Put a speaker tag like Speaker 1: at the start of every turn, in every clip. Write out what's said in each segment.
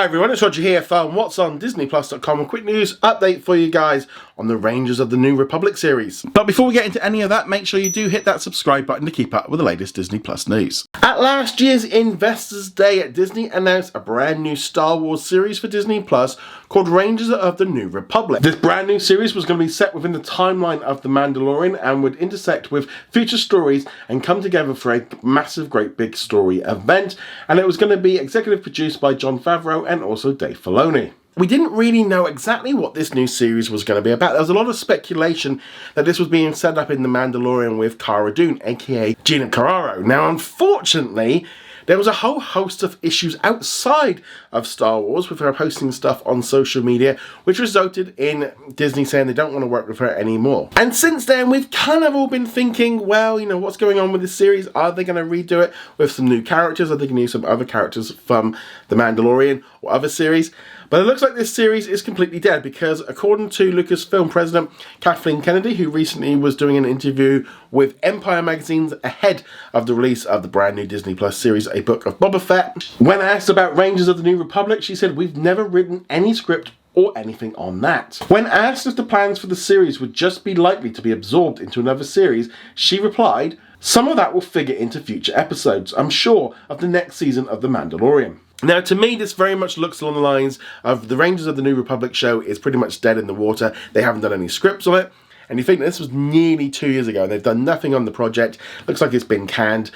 Speaker 1: Hi everyone, it's Roger here from What's on DisneyPlus.com. A quick news update for you guys on the Rangers of the New Republic series. But before we get into any of that, make sure you do hit that subscribe button to keep up with the latest Disney Plus news. At last year's Investors Day, Disney announced a brand new Star Wars series for Disney Plus called Rangers of the New Republic. This brand new series was going to be set within the timeline of The Mandalorian and would intersect with future stories and come together for a massive, great big story event. And it was going to be executive produced by Jon Favreau and also Dave Filoni. We didn't really know exactly what this new series was going to be about. There was a lot of speculation that this was being set up in The Mandalorian with Cara Dune, aka Gina Carrero. Now, unfortunately, there was a whole host of issues outside of Star Wars with her posting stuff on social media, which resulted in Disney saying they don't want to work with her anymore. And since then, we've kind of all been thinking, well, you know, what's going on with this series? Are they going to redo it with some new characters? Are they going to use some other characters from The Mandalorian or other series? But it looks like this series is completely dead because according to Lucasfilm president Kathleen Kennedy, who recently was doing an interview with Empire magazine ahead of the release of the brand new Disney Plus series, A Book of Boba Fett, when asked about Rangers of the New Republic, she said, "We've never written any script or anything on that." When asked if the plans for the series would just be likely to be absorbed into another series, she replied, "Some of that will figure into future episodes, I'm sure, of the next season of The Mandalorian." Now, to me, this very much looks along the lines of the Rangers of the New Republic show is pretty much dead in the water. They haven't done any scripts on it. And you think this was nearly 2 years ago and they've done nothing on the project. Looks like it's been canned.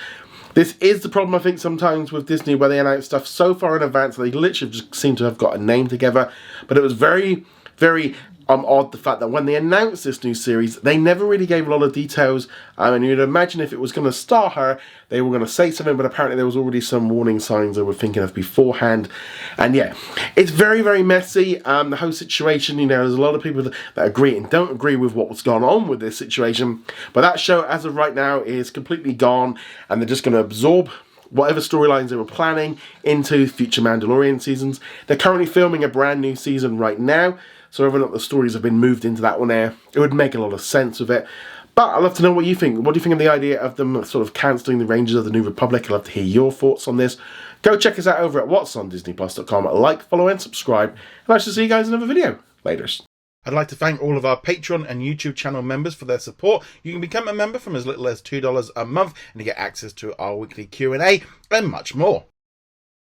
Speaker 1: This is the problem, I think, sometimes with Disney where they announce stuff so far in advance that they literally just seem to have got a name together. But it was very, very odd the fact that when they announced this new series, they never really gave a lot of details. And you'd imagine if it was going to star her, they were going to say something, but apparently there was already some warning signs they were thinking of beforehand. And yeah, it's very, very messy. The whole situation, you know, there's a lot of people that agree and don't agree with what's gone on with this situation. But that show, as of right now, is completely gone, and they're just going to absorb whatever storylines they were planning into future Mandalorian seasons. They're currently filming a brand new season right now, so whether or not the stories have been moved into that one there, it would make a lot of sense with it. But I'd love to know what you think. What do you think of the idea of them sort of cancelling the Rangers of the New Republic? I'd love to hear your thoughts on this. Go check us out over at whatsondisneyplus.com. Like, follow and subscribe. And I shall see you guys in another video. Laters. I'd like to thank all of our Patreon and YouTube channel members for their support. You can become a member from as little as $2 a month and you get access to our weekly Q&A and much more.